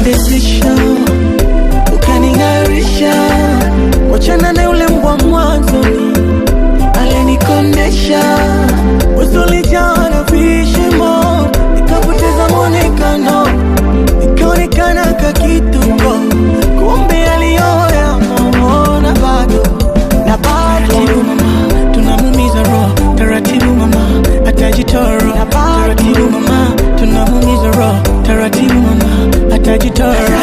ukanidesisha, ukaning'arisha. Wachana na yule mbwa mwanzoni alinikondesha. Usulijaa na vishimo, nikapoteza mwonekano, nikaonekana kakituko, kumbe aliyoya na bado. Taratibu mama, tunamumiza roho. Taratibu mama, atajitoro. Taratibu mama, tunamumiza roho. Taratibu mama, atajitoro.